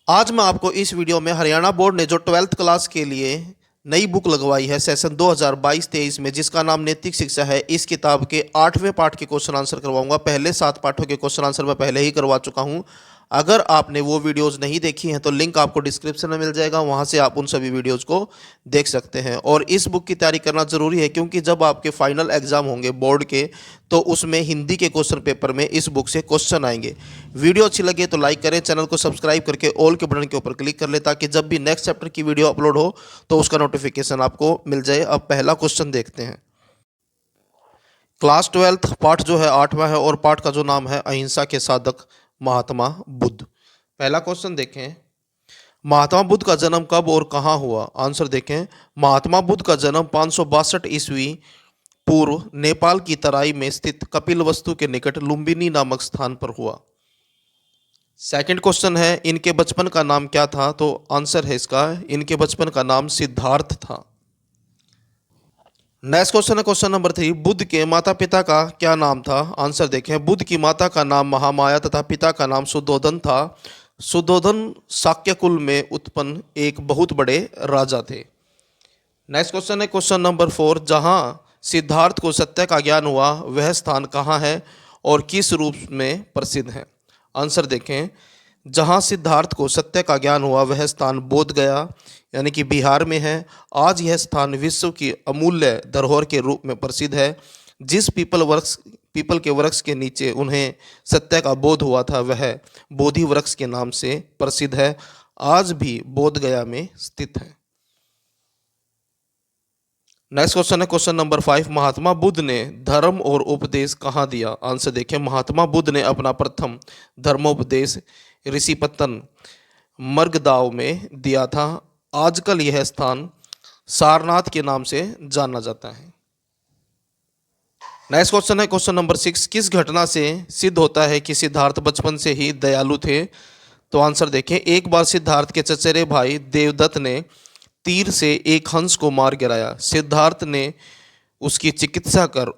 आज मैं आपको इस वीडियो में हरियाणा बोर्ड ने जो 12th क्लास के लिए नई बुक लगवाई है सेशन 2022-23 में, जिसका नाम नैतिक शिक्षा है, इस किताब के 8वें पाठ के क्वेश्चन आंसर करवाऊंगा। पहले 7 पाठों के क्वेश्चन आंसर मैं पहले ही करवा चुका हूं। अगर आपने वो वीडियोस नहीं देखी हैं तो लिंक आपको डिस्क्रिप्शन में मिल जाएगा, वहां से आप उन सभी वीडियोस को देख सकते हैं। और इस बुक की तैयारी करना ज़रूरी है क्योंकि जब आपके फाइनल एग्जाम होंगे बोर्ड के तो उसमें हिंदी के क्वेश्चन पेपर में इस बुक से क्वेश्चन आएंगे। वीडियो अच्छी लगे तो लाइक करें, चैनल को सब्सक्राइब करके ऑल के बटन के ऊपर क्लिक कर ले ताकि जब भी नेक्स्ट चैप्टर की वीडियो अपलोड हो तो उसका नोटिफिकेशन आपको मिल जाए। अब पहला क्वेश्चन देखते हैं। क्लास 12th पाठ जो है 8वां है और पाठ का जो नाम है अहिंसा के साधक महात्मा बुद्ध। पहला क्वेश्चन देखें, महात्मा बुद्ध का जन्म कब और कहाँ हुआ? आंसर देखें, महात्मा बुद्ध का जन्म 562 ईस्वी पूर्व नेपाल की तराई में स्थित कपिलवस्तु के निकट लुम्बिनी नामक स्थान पर हुआ। सेकंड क्वेश्चन है, इनके बचपन का नाम क्या था? तो आंसर है इसका, इनके बचपन का नाम सिद्धार्थ था। नेक्स्ट क्वेश्चन है क्वेश्चन नंबर 3, बुद्ध के माता पिता का क्या नाम था? आंसर देखें, बुद्ध की माता का नाम महामाया तथा पिता का नाम सुद्धोधन था। सुद्धोधन शाक्य कुल में उत्पन्न एक बहुत बड़े राजा थे। नेक्स्ट क्वेश्चन है क्वेश्चन नंबर 4, जहां सिद्धार्थ को सत्य का ज्ञान हुआ वह स्थान कहाँ है और किस रूप में प्रसिद्ध है? आंसर देखें, जहां सिद्धार्थ को सत्य का ज्ञान हुआ वह स्थान बोध गया यानी कि बिहार में है। आज यह स्थान विश्व की अमूल्य धरोहर के रूप में प्रसिद्ध है। जिस पीपल के वृक्ष के नीचे उन्हें सत्य का बोध हुआ था वह बोधि वृक्ष के नाम से प्रसिद्ध है, आज भी बोध गया में स्थित है। नेक्स्ट क्वेश्चन है क्वेश्चन नंबर 5, महात्मा बुद्ध ने धर्म और उपदेश कहाँ दिया? आंसर देखें, महात्मा बुद्ध ने अपना प्रथम धर्मोपदेश ऋषिपतन मर्गदाव में दिया था। आजकल यह स्थान सारनाथ के नाम से जाना जाता है। नेक्स्ट क्वेश्चन है क्वेश्चन नंबर 6, किस घटना से सिद्ध होता है कि सिद्धार्थ बचपन से ही दयालु थे? तो आंसर देखें, एक बार सिद्धार्थ के चचेरे भाई देवदत्त ने तीर से एक हंस को मार गिराया। सिद्धार्थ ने उसकी चिकित्सा कर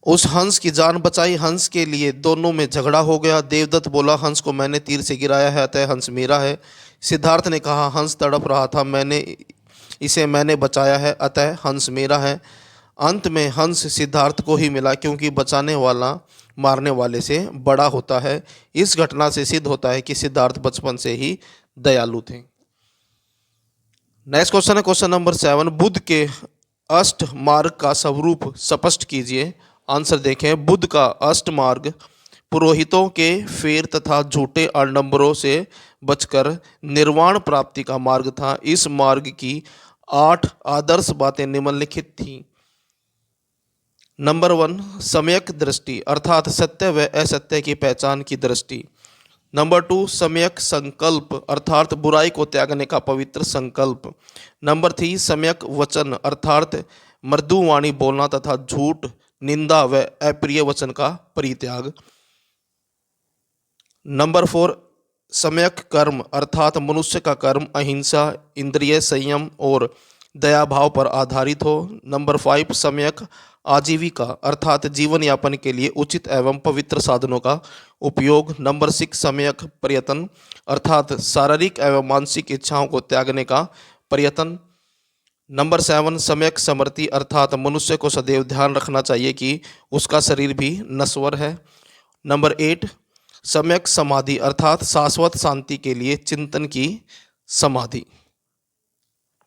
उस हंस की जान बचाई। हंस के लिए दोनों में झगड़ा हो गया। देवदत्त बोला, हंस को मैंने तीर से गिराया है अतः हंस मेरा है। सिद्धार्थ ने कहा, हंस तड़प रहा था, मैंने बचाया है अतः हंस मेरा है। अंत में हंस सिद्धार्थ को ही मिला क्योंकि बचाने वाला मारने वाले से बड़ा होता है। इस घटना से सिद्ध होता है कि सिद्धार्थ बचपन से ही दयालु थे। नेक्स्ट क्वेश्चन है क्वेश्चन नंबर 7, बुद्ध के अष्ट मार्ग का स्वरूप स्पष्ट कीजिए। आंसर देखें, बुद्ध का अष्ट मार्ग पुरोहितों के फेर तथा झूठे आडंबरों से बचकर निर्वाण प्राप्ति का मार्ग था। इस मार्ग की 8 आदर्श बातें निम्नलिखित थीं। नंबर 1, सम्यक दृष्टि अर्थात सत्य व असत्य की पहचान की दृष्टि। नंबर 2, सम्यक संकल्प अर्थात बुराई को त्यागने का पवित्र संकल्प। नंबर 3, सम्यक वचन अर्थात मृदु वाणी बोलना तथा झूठ, निंदा व अप्रिय वचन का परित्याग। नंबर 4, सम्यक कर्म अर्थात मनुष्य का कर्म अहिंसा, इंद्रिय संयम और दया भाव पर आधारित हो। नंबर 5, सम्यक आजीविका अर्थात जीवन यापन के लिए उचित एवं पवित्र साधनों का उपयोग। नंबर 6, सम्यक प्रयत्न अर्थात शारीरिक एवं मानसिक इच्छाओं को त्यागने का प्रयत्न। नंबर 7, सम्यक स्मृति अर्थात मनुष्य को सदैव ध्यान रखना चाहिए कि उसका शरीर भी नश्वर है। नंबर 8, सम्यक समाधि अर्थात शाश्वत शांति के लिए चिंतन की समाधि।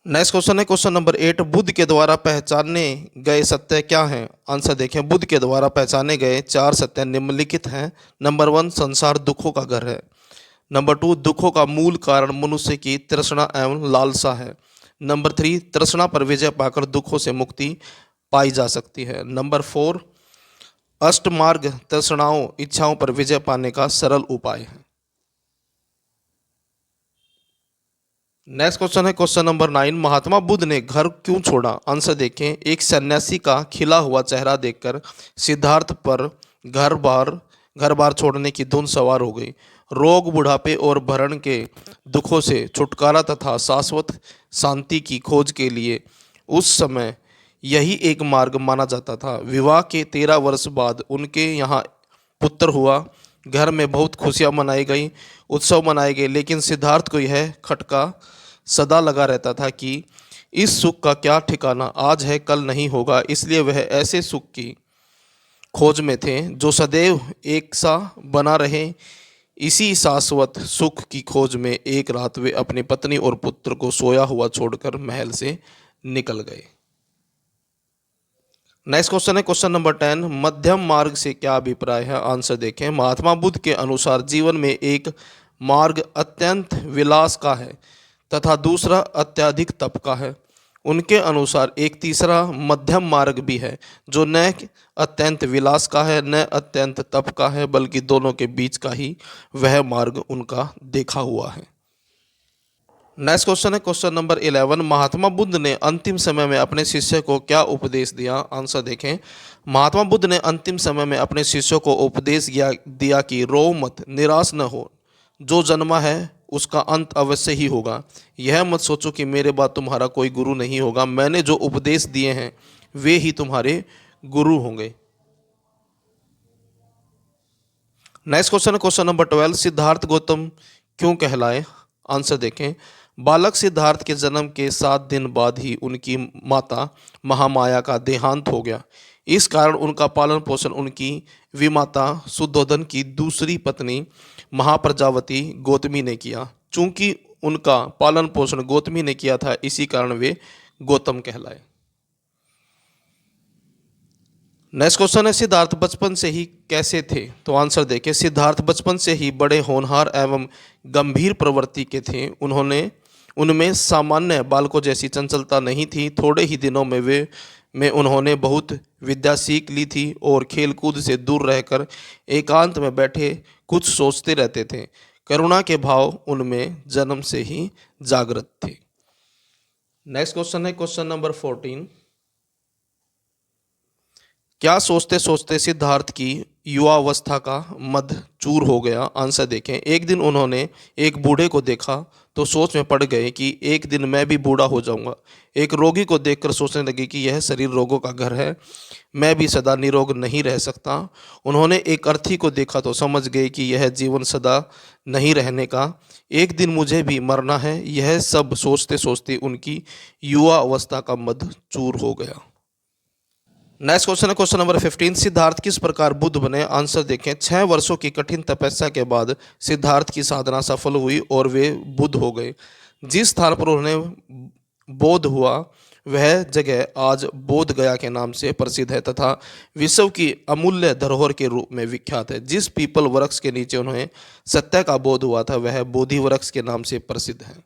नेक्स्ट क्वेश्चन है क्वेश्चन नंबर 8, बुद्ध के द्वारा पहचाने गए सत्य क्या हैं? आंसर देखें, बुद्ध के द्वारा पहचाने गए 4 सत्य निम्नलिखित हैं। नंबर 1, संसार दुखों का घर है। नंबर 2, दुखों का मूल कारण मनुष्य की तृष्णा एवं लालसा है। नंबर 3, तृष्णा पर विजय पाकर दुखों से मुक्ति पाई जा सकती है। नंबर 4, अष्टमार्ग तृष्णाओं इच्छाओं पर विजय पाने का सरल उपाय है। नेक्स्ट क्वेश्चन है क्वेश्चन नंबर 9, महात्मा बुद्ध ने घर क्यों छोड़ा? आंसर देखें, एक सन्यासी का खिला हुआ चेहरा देखकर सिद्धार्थ पर घर बार छोड़ने की धुन सवार हो गई। रोग, बुढ़ापे और भरण के दुखों से छुटकारा तथा शाश्वत शांति की खोज के लिए उस समय यही एक मार्ग माना जाता था। विवाह के 13 वर्ष बाद उनके यहाँ पुत्र हुआ। घर में बहुत खुशियां मनाई गई, उत्सव मनाए गए, लेकिन सिद्धार्थ को यह खटका सदा लगा रहता था कि इस सुख का क्या ठिकाना, आज है कल नहीं होगा। इसलिए वह ऐसे सुख की खोज में थे जो सदैव एक सा बना रहे। इसी शाश्वत सुख की खोज में एक रात वे अपनी पत्नी और पुत्र को सोया हुआ छोड़कर महल से निकल गए। नेक्स्ट क्वेश्चन है क्वेश्चन नंबर 10, मध्यम मार्ग से क्या अभिप्राय है? आंसर देखें। महात्मा बुद्ध के अनुसार जीवन में एक मार्ग अत्यंत विलास का है तथा दूसरा अत्यधिक तप का है। उनके अनुसार एक तीसरा मध्यम मार्ग भी है जो न अत्यंत विलास का है न अत्यंत तप का है, बल्कि दोनों के बीच का ही वह मार्ग उनका देखा हुआ है। नेक्स्ट क्वेश्चन है क्वेश्चन नंबर 11, महात्मा बुद्ध ने अंतिम समय में अपने शिष्य को क्या उपदेश दिया? आंसर देखें। महात्मा बुद्ध ने अंतिम समय में अपने शिष्यों को उपदेश दिया कि रो मत, निराश न हो, जो जन्मा है उसका अंत अवश्य ही होगा। यह मत सोचो कि मेरे बाद तुम्हारा कोई गुरु नहीं होगा, मैंने जो उपदेश दिए हैं वे ही तुम्हारे गुरु होंगे। नेक्स्ट क्वेश्चन है क्वेश्चन नंबर 12, सिद्धार्थ गौतम क्यों कहलाए? आंसर देखें। बालक सिद्धार्थ के जन्म के 7 दिन बाद ही उनकी माता महामाया का देहांत हो गया। इस कारण उनका पालन पोषण उनकी विमाता शुद्धोधन की दूसरी पत्नी महाप्रजावती गौतमी ने किया। चूंकि उनका पालन पोषण गौतमी ने किया था, इसी कारण वे गौतम कहलाए। नेक्स्ट क्वेश्चन है, सिद्धार्थ बचपन से ही कैसे थे? तो आंसर देखिए। सिद्धार्थ बचपन से ही बड़े होनहार एवं गंभीर प्रवृत्ति के थे। उनमें सामान्य बालकों जैसी चंचलता नहीं थी। थोड़े ही दिनों में उन्होंने बहुत विद्या सीख ली थी और खेल कूद से दूर रहकर एकांत में बैठे कुछ सोचते रहते थे। करुणा के भाव उनमें जन्म से ही जागृत थे। नेक्स्ट क्वेश्चन है क्वेश्चन नंबर 14, क्या सोचते सोचते सिद्धार्थ की युवावस्था का मद चूर हो गया? आंसर देखें। एक दिन उन्होंने एक बूढ़े को देखा तो सोच में पड़ गए कि एक दिन मैं भी बूढ़ा हो जाऊंगा। एक रोगी को देखकर सोचने लगे कि यह शरीर रोगों का घर है, मैं भी सदा निरोग नहीं रह सकता। उन्होंने एक अर्थी को देखा तो समझ गए कि यह जीवन सदा नहीं रहने का, एक दिन मुझे भी मरना है। यह सब सोचते सोचते उनकी युवा अवस्था का मद चूर हो गया। नेक्स्ट क्वेश्चन है क्वेश्चन नंबर 15, सिद्धार्थ किस प्रकार बुद्ध बने? आंसर देखें। 6 वर्षों की कठिन तपस्या के बाद सिद्धार्थ की साधना सफल हुई और वे बुद्ध हो गए। जिस स्थान पर उन्हें बोध हुआ वह जगह आज बोध गया के नाम से प्रसिद्ध है तथा विश्व की अमूल्य धरोहर के रूप में विख्यात है। जिस पीपल वृक्ष के नीचे उन्हें सत्य का बोध हुआ था वह बोधि वृक्ष के नाम से प्रसिद्ध है।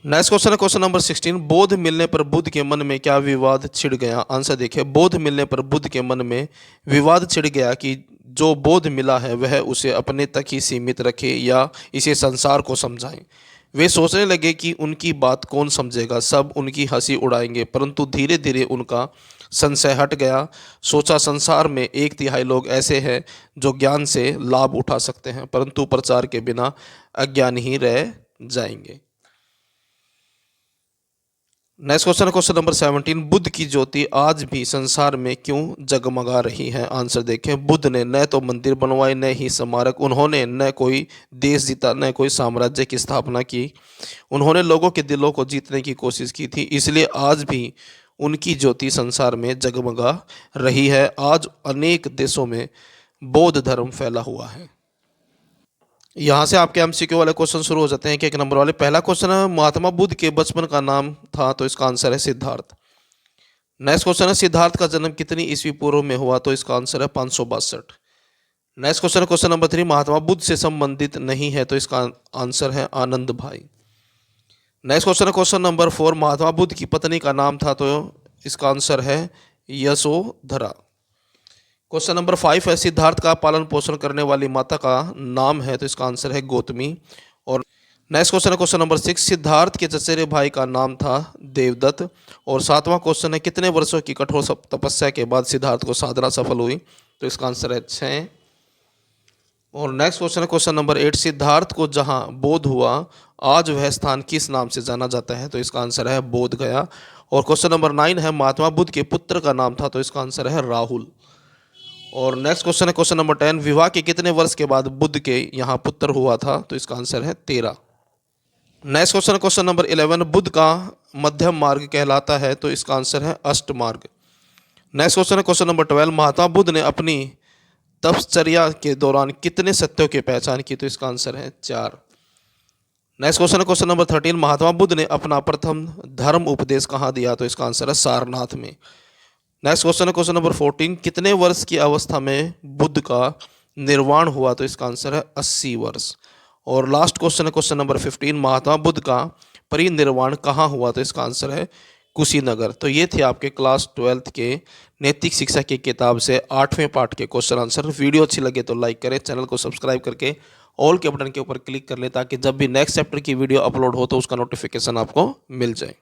नेक्स्ट क्वेश्चन है क्वेश्चन नंबर 16, बोध मिलने पर बुद्ध के मन में क्या विवाद छिड़ गया? आंसर देखिए। बोध मिलने पर बुद्ध के मन में विवाद छिड़ गया कि जो बोध मिला है वह उसे अपने तक ही सीमित रखे या इसे संसार को समझाएं। वे सोचने लगे कि उनकी बात कौन समझेगा, सब उनकी हंसी उड़ाएंगे। परंतु धीरे धीरे उनका संशय हट गया। सोचा संसार में 1/3 लोग ऐसे हैं जो ज्ञान से लाभ उठा सकते हैं, परंतु प्रचार के बिना अज्ञान ही रह जाएंगे। नेक्स्ट क्वेश्चन है क्वेश्चन नंबर 17, बुद्ध की ज्योति आज भी संसार में क्यों जगमगा रही है? आंसर देखें। बुद्ध ने न तो मंदिर बनवाए न ही स्मारक, उन्होंने न कोई देश जीता न कोई साम्राज्य की स्थापना की। उन्होंने लोगों के दिलों को जीतने की कोशिश की थी, इसलिए आज भी उनकी ज्योति संसार में जगमगा रही है। आज अनेक देशों में बौद्ध धर्म फैला हुआ है। यहाँ से आपके एमसीक्यू वाले क्वेश्चन शुरू हो जाते हैं कि 1 नंबर वाले। पहला क्वेश्चन है, महात्मा बुद्ध के बचपन का नाम था? तो इसका आंसर है सिद्धार्थ। नेक्स्ट क्वेश्चन है, सिद्धार्थ का जन्म कितनी ईस्वी पूर्व में हुआ? तो इसका आंसर है 562। नेक्स्ट क्वेश्चन है क्वेश्चन नंबर 3, महात्मा बुद्ध से संबंधित नहीं है? तो इसका आंसर है आनंद भाई। नेक्स्ट क्वेश्चन है क्वेश्चन नंबर 4, महात्मा बुद्ध की पत्नी का नाम था? तो इसका आंसर है यशोधरा। क्वेश्चन नंबर 5 है, सिद्धार्थ का पालन पोषण करने वाली माता का नाम है? तो इसका आंसर है गौतमी। और नेक्स्ट क्वेश्चन है क्वेश्चन नंबर 6, सिद्धार्थ के चचेरे भाई का नाम था देवदत्त। और 7वां क्वेश्चन है, कितने वर्षों की कठोर तपस्या के बाद सिद्धार्थ को साधना सफल हुई? तो इसका आंसर है 6। और नेक्स्ट क्वेश्चन है क्वेश्चन नंबर 8, सिद्धार्थ को जहां बोध हुआ आज वह स्थान किस नाम से जाना जाता है? तो इसका आंसर है बोध गया। और क्वेश्चन नंबर 9 है, महात्मा बुद्ध के पुत्र का नाम था? तो इसका आंसर है राहुल। और नेक्स्ट क्वेश्चन है क्वेश्चन नंबर 10, विवाह के कितने वर्ष के बाद बुद्ध के यहाँ पुत्र हुआ था? तो इसका आंसर है 13। नेक्स्ट क्वेश्चन है क्वेश्चन नंबर 11, बुद्ध का मध्यम मार्ग कहलाता है? तो इसका आंसर है अष्ट मार्ग। नेक्स्ट क्वेश्चन है क्वेश्चन नंबर 12, महात्मा बुद्ध ने अपनी तपश्चर्या के दौरान कितने सत्यों की पहचान की? तो इसका आंसर है 4। नेक्स्ट क्वेश्चन है क्वेश्चन नंबर 13, महात्मा बुद्ध ने अपना प्रथम धर्म उपदेश कहाँ दिया? तो इसका आंसर है सारनाथ में। नेक्स्ट क्वेश्चन है क्वेश्चन नंबर 14, कितने वर्ष की अवस्था में बुद्ध का निर्वाण हुआ? तो इसका आंसर है 80 वर्ष। और लास्ट क्वेश्चन है क्वेश्चन नंबर 15, महात्मा बुद्ध का परिनिर्वाण कहाँ हुआ? तो इसका आंसर है कुशीनगर। तो ये थे आपके क्लास 12th के नैतिक शिक्षा की किताब से 8वें पार्ट के क्वेश्चन आंसर। वीडियो अच्छी लगे तो लाइक करें, चैनल को सब्सक्राइब करके ऑल के बटन के ऊपर क्लिक कर लें ताकि जब भी नेक्स्ट चैप्टर की वीडियो अपलोड हो तो उसका नोटिफिकेशन आपको मिल जाए।